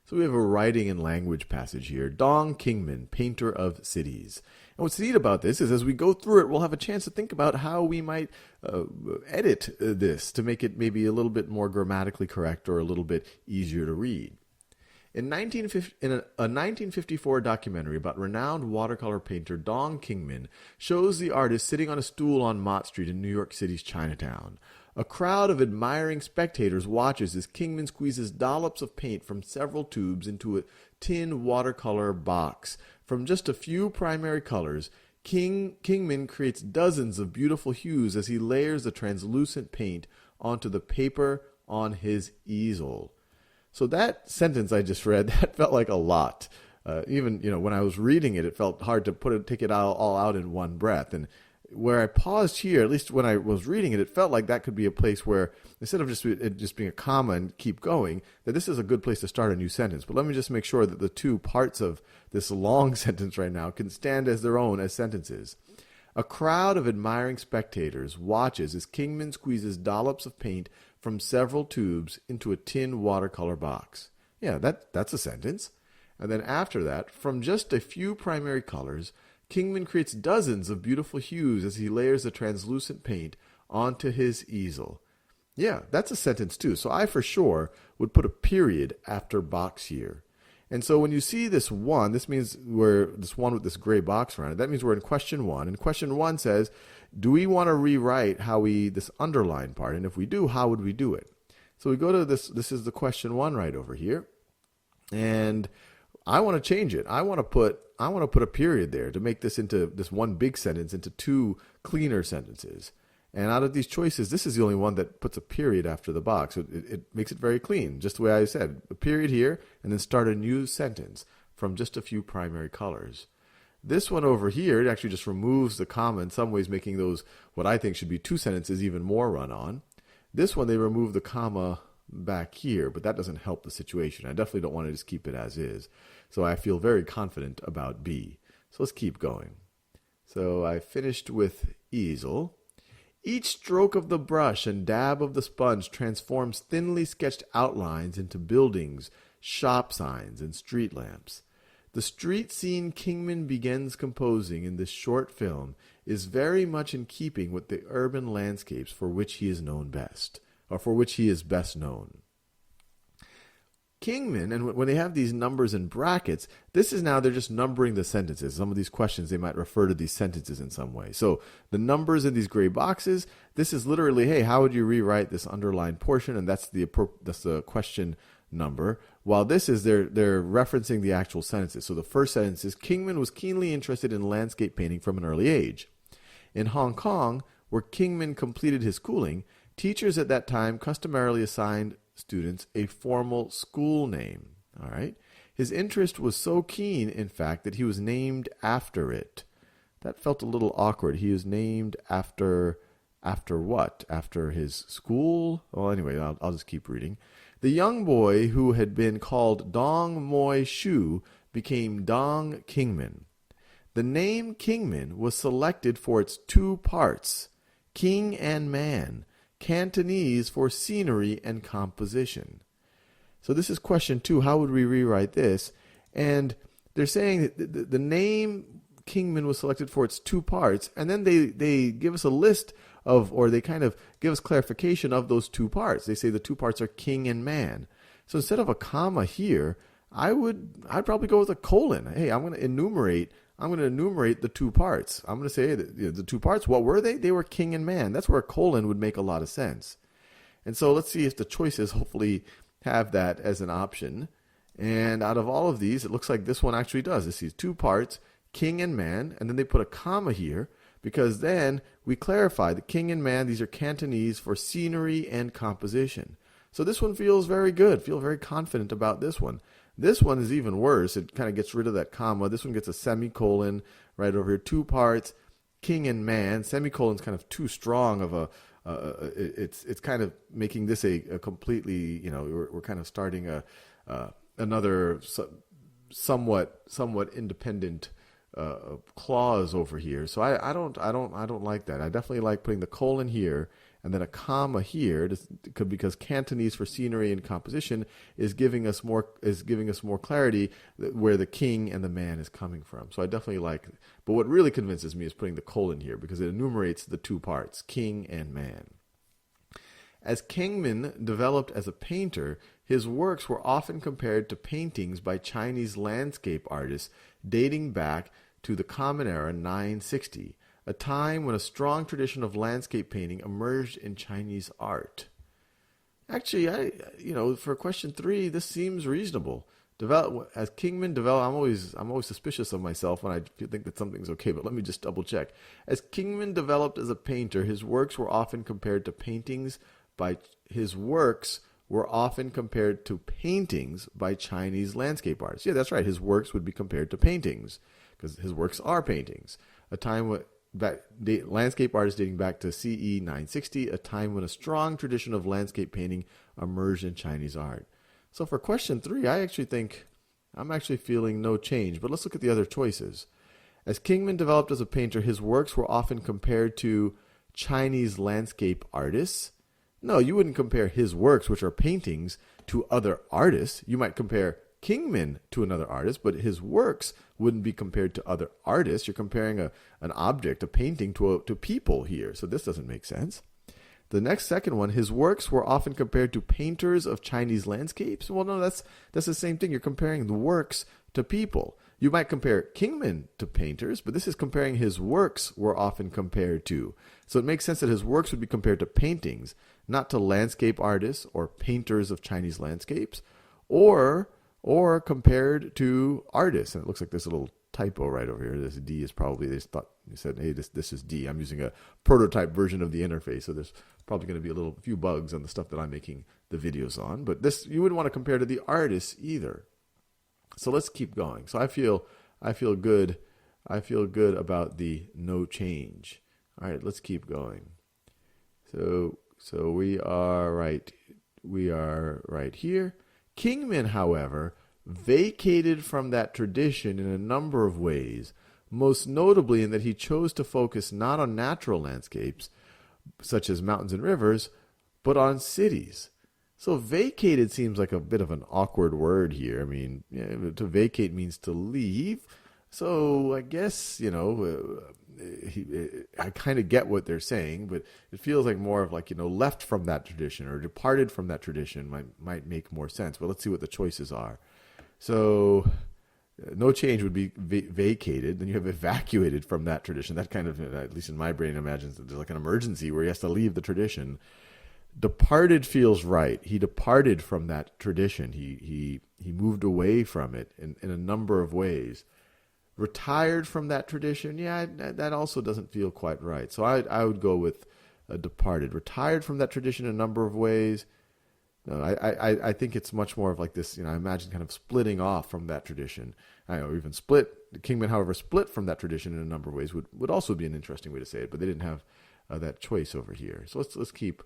So we have a writing and language passage here. Dong Kingman, painter of cities. And what's neat about this is as we go through it, we'll have a chance to think about how we might edit this to make it maybe a little bit more grammatically correct or a little bit easier to read. In a 1954 documentary about renowned watercolor painter Dong Kingman shows the artist sitting on a stool on Mott Street in New York City's Chinatown. A crowd of admiring spectators watches as Kingman squeezes dollops of paint from several tubes into a tin watercolor box. From just a few primary colors, Kingman creates dozens of beautiful hues as he layers the translucent paint onto the paper on his easel. So that sentence I just read, that felt like a lot. Even when I was reading it, it felt hard to take it all out in one breath. And where I paused here, at least when I was reading it, it felt like that could be a place where instead of it just being a comma and keep going, that this is a good place to start a new sentence. But let me just make sure that the two parts of this long sentence right now can stand as their own as sentences. A crowd of admiring spectators watches as Kingman squeezes dollops of paint from several tubes into a tin watercolor box. Yeah, that's a sentence. And then after that, from just a few primary colors, Kingman creates dozens of beautiful hues as he layers the translucent paint onto his easel. Yeah, that's a sentence too. So I for sure would put a period after box here. And so when you see this one, this means we're this one with this gray box around it. That means we're in question one. And question one says, do we want to rewrite this underline part? And if we do, how would we do it? So we go to this. This is the question one right over here. And I want to change it. I want to put a period there to make this into this one big sentence into two cleaner sentences. And out of these choices, this is the only one that puts a period after the box. So it makes it very clean, just the way I said. A period here, and then start a new sentence from just a few primary colors. This one over here, it actually just removes the comma, in some ways making those, what I think should be two sentences, even more run-on. This one, they remove the comma back here, but that doesn't help the situation. I definitely don't want to just keep it as is. So I feel very confident about B. So let's keep going. So I finished with easel. Each stroke of the brush and dab of the sponge transforms thinly sketched outlines into buildings, shop signs, and street lamps. The street scene Kingman begins composing in this short film is very much in keeping with the urban landscapes for which he is known best, or for which he is best known. Kingman, and when they have these numbers in brackets, this is now they're just numbering the sentences. Some of these questions, they might refer to these sentences in some way. So the numbers in these gray boxes, this is literally, hey, how would you rewrite this underlined portion? And that's the question number. While this is, they're referencing the actual sentences. So the first sentence is, Kingman was keenly interested in landscape painting from an early age. In Hong Kong, where Kingman completed his schooling, teachers at that time customarily assigned students a formal school name. All right. His interest was so keen, in fact, that he was named after it. That felt a little awkward. He was named after what? After his school? Well, anyway, I'll just keep reading. The young boy who had been called Dong Moi Shu became Dong Kingman. The name Kingman was selected for its two parts, king and man, Cantonese for scenery and composition. So this is question 2. How would we rewrite this? And they're saying that the name Kingman was selected for its two parts, and then they give us a list of, or they kind of give us clarification of those two parts. They say the two parts are king and man. So instead of a comma here, I'd probably go with a colon. Hey, I'm going to enumerate the two parts. I'm going to say that the two parts, what were they? They were king and man. That's where a colon would make a lot of sense. And so let's see if the choices hopefully have that as an option. And out of all of these, it looks like this one actually does. It sees two parts, king and man, and then they put a comma here because then we clarify the king and man, these are Cantonese for scenery and composition. So this one feels very good. Feel very confident about this one. This one is even worse. It kind of gets rid of that comma. This one gets a semicolon right over here. Two parts, king and man. Semicolon's kind of too strong of a. It's kind of making this a completely. We're kind of starting another somewhat independent clause over here. So I don't like that. I definitely like putting the colon here and then a comma here, because Cantonese for scenery and composition is giving us more clarity where the king and the man is coming from. So I definitely like it. But what really convinces me is putting the colon here, because it enumerates the two parts, king and man. As Kingman developed as a painter, his works were often compared to paintings by Chinese landscape artists dating back to the Common Era 960, a time when a strong tradition of landscape painting emerged in Chinese art. Actually, for question 3, this seems reasonable. As Kingman developed, I'm always suspicious of myself when I think that something's okay, but let me just double check. As Kingman developed as a painter, his works were often compared to paintings by Chinese landscape artists. Yeah, that's right. His works would be compared to paintings, because his works are paintings. A time when landscape artists dating back to CE 960, a time when a strong tradition of landscape painting emerged in Chinese art. So for question 3, I actually think I'm actually feeling no change, but let's look at the other choices. As Kingman developed as a painter, his works were often compared to Chinese landscape artists. No, you wouldn't compare his works, which are paintings, to other artists. You might compare Kingman to another artist, but his works wouldn't be compared to other artists. You're comparing an object, a painting, to people here. So this doesn't make sense. The second one, his works were often compared to painters of Chinese landscapes. Well, no, that's the same thing. You're comparing the works to people. You might compare Kingman to painters, but this is comparing his works were often compared to. So it makes sense that his works would be compared to paintings, not to landscape artists or painters of Chinese landscapes, or compared to artists. And it looks like there's a little typo right over here. This D is probably, they said, hey, this is D. I'm using a prototype version of the interface, so there's probably going to be a few bugs on the stuff that I'm making the videos on. But this, you wouldn't want to compare to the artists either. So let's keep going. So I feel good. I feel good about the no change. All right, let's keep going. So we are right. We are right here. Kingman, however, vacated from that tradition in a number of ways, most notably in that he chose to focus not on natural landscapes, such as mountains and rivers, but on cities. So vacated seems like a bit of an awkward word here. I mean, to vacate means to leave. So I guess, I kind of get what they're saying, but it feels like more of left from that tradition or departed from that tradition might make more sense. But let's see what the choices are. So no change would be vacated. Then you have evacuated from that tradition. That kind of, at least in my brain, imagines that there's like an emergency where he has to leave the tradition. Departed feels right. He departed from that tradition. He moved away from it in a number of ways. Retired from that tradition, that also doesn't feel quite right. So I would go with departed. Retired from that tradition in a number of ways. No, I think it's much more of like this, I imagine kind of splitting off from that tradition. Or even split. Kingman, however, split from that tradition in a number of ways would also be an interesting way to say it, but they didn't have that choice over here. So let's keep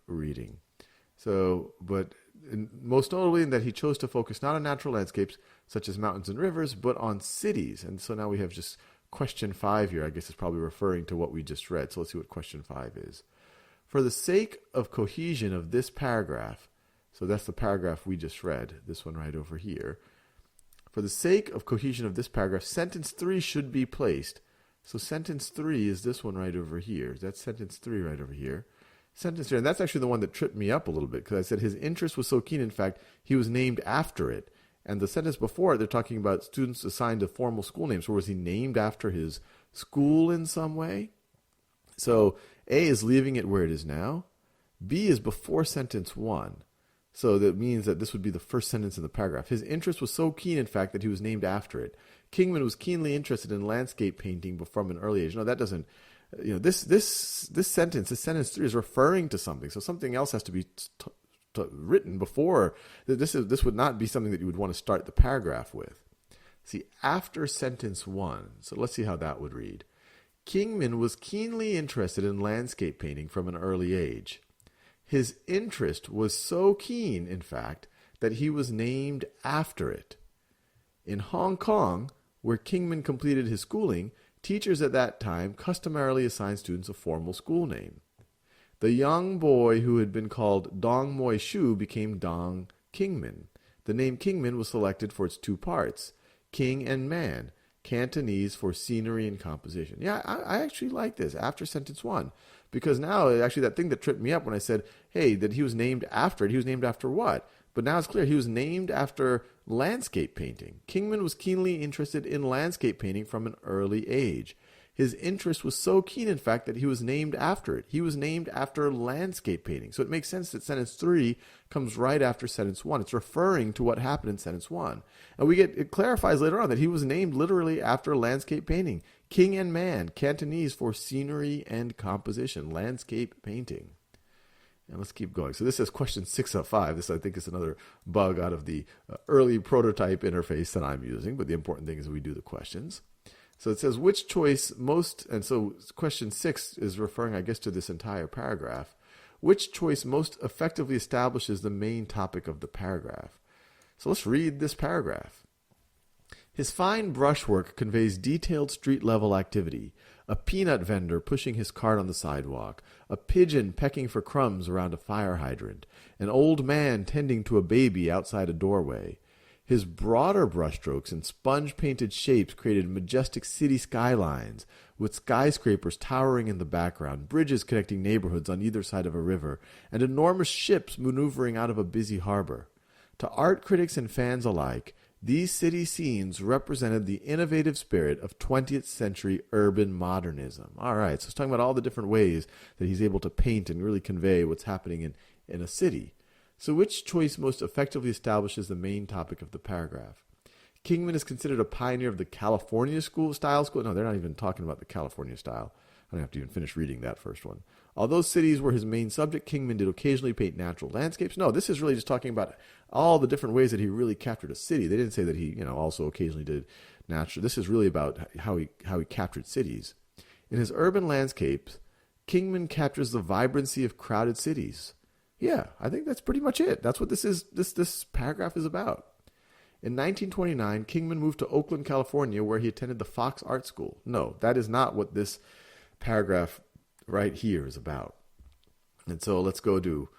reading. So, but most notably in that he chose to focus not on natural landscapes such as mountains and rivers, but on cities. And so now we have just question 5 here. I guess it's probably referring to what we just read. So let's see what question 5 is. For the sake of cohesion of this paragraph, so that's the paragraph we just read, this one right over here. For the sake of cohesion of this paragraph, sentence 3 should be placed. So sentence 3 is this one right over here. That's sentence 3 right over here. Sentence 3, and that's actually the one that tripped me up a little bit, because I said his interest was so keen, in fact, he was named after it. And the sentence before it, they're talking about students assigned to formal school names. So was he named after his school in some way? So A is leaving it where it is now. B is before sentence 1. So that means that this would be the first sentence in the paragraph. His interest was so keen, in fact, that he was named after it. Kingman was keenly interested in landscape painting from an early age. No, that doesn't, this sentence 3 is referring to something. So something else has to be written before. This would not be something that you would want to start the paragraph with. See, after sentence 1. So let's see how that would read. Kingman was keenly interested in landscape painting from an early age. His interest was so keen, in fact, that he was named after it. In Hong Kong, where Kingman completed his schooling, teachers at that time customarily assigned students a formal school name. The young boy who had been called Dong Moi Shu became Dong Kingman. The name Kingman was selected for its two parts, king and man, Cantonese for scenery and composition. Yeah, I actually like this after sentence one, because now actually that thing that tripped me up when I said, hey, that he was named after it, he was named after what? But now it's clear he was named after landscape painting. Kingman was keenly interested in landscape painting from an early age. His interest was so keen, in fact, that he was named after it. He was named after landscape painting. So it makes sense that sentence 3 comes right after sentence 1. It's referring to what happened in sentence 1. And it clarifies later on that he was named literally after landscape painting. King and man, Cantonese for scenery and composition, landscape painting. And let's keep going. So this says question 6 of 5. This, I think, is another bug out of the early prototype interface that I'm using. But the important thing is we do the questions. So it says, which choice most, and so question 6 is referring, I guess, to this entire paragraph. Which choice most effectively establishes the main topic of the paragraph? So let's read this paragraph. His fine brushwork conveys detailed street-level activity. A peanut vendor pushing his cart on the sidewalk, a pigeon pecking for crumbs around a fire hydrant, an old man tending to a baby outside a doorway. His broader brushstrokes and sponge-painted shapes created majestic city skylines, with skyscrapers towering in the background, bridges connecting neighborhoods on either side of a river, and enormous ships maneuvering out of a busy harbor. To art critics and fans alike, these city scenes represented the innovative spirit of 20th century urban modernism. All right, so it's talking about all the different ways that he's able to paint and really convey what's happening in a city. So which choice most effectively establishes the main topic of the paragraph? Kingman is considered a pioneer of the California style school. No, they're not even talking about the California style. I don't have to even finish reading that first one. Although cities were his main subject, Kingman did occasionally paint natural landscapes. No, this is really just talking about all the different ways that he really captured a city. They didn't say that he, also occasionally did natural. This is really about how he captured cities. In his urban landscapes, Kingman captures the vibrancy of crowded cities. Yeah, I think that's pretty much it. That's what this paragraph is about. In 1929, Kingman moved to Oakland, California, where he attended the Fox Art School. No, that is not what this paragraph right here is about. And so let's go to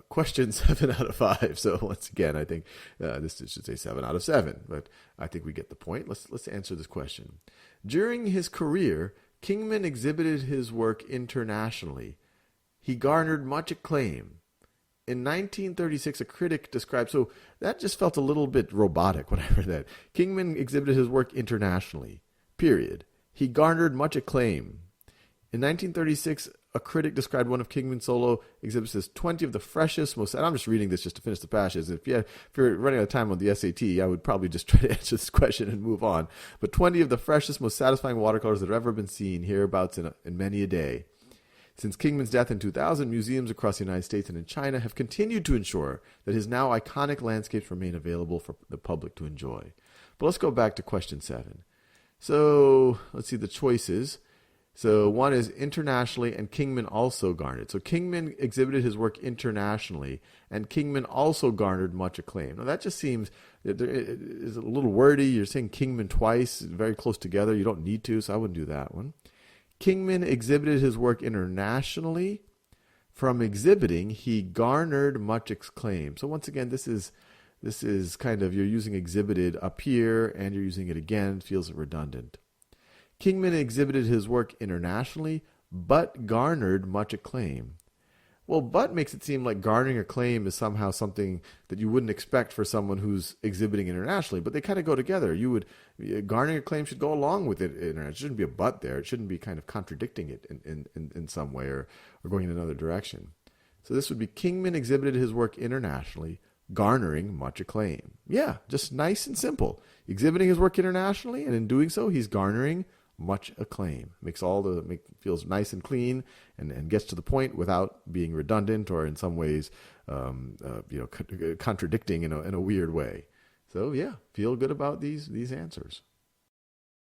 question 7 out of 5. So once again, I think this should say 7 out of 7, but I think we get the point. Let's answer this question. During his career, Kingman exhibited his work internationally. He garnered much acclaim. In 1936, a critic described, so that just felt a little bit robotic when I read that. Kingman exhibited his work internationally, period. He garnered much acclaim. In 1936, a critic described one of Kingman's solo exhibits as 20 of the freshest, most, and I'm just reading this just to finish the passage. If you're running out of time on the SAT, I would probably just try to answer this question and move on. But 20 of the freshest, most satisfying watercolors that have ever been seen hereabouts in many a day. Since Kingman's death in 2000, museums across the United States and in China have continued to ensure that his now iconic landscapes remain available for the public to enjoy. But let's go back to question 7. So let's see the choices. So one is internationally, and Kingman also garnered. So Kingman exhibited his work internationally, and Kingman also garnered much acclaim. Now that just seems is a little wordy. You're saying Kingman twice, very close together. You don't need to, so I wouldn't do that one. Kingman exhibited his work internationally. From exhibiting, he garnered much acclaim. So once again, this is kind of, you're using exhibited up here, and you're using it again. It feels redundant. Kingman exhibited his work internationally, but garnered much acclaim. Well, but makes it seem like garnering acclaim is somehow something that you wouldn't expect for someone who's exhibiting internationally, but they kind of go together. Garnering acclaim should go along with it. It shouldn't be a but there. It shouldn't be kind of contradicting it in some way or going in another direction. So this would be Kingman exhibited his work internationally, garnering much acclaim. Yeah, just nice and simple. Exhibiting his work internationally, and in doing so, he's garnering much acclaim. Feels nice and clean and gets to the point without being redundant or in some ways contradicting in a weird way. So yeah, feel good about these answers.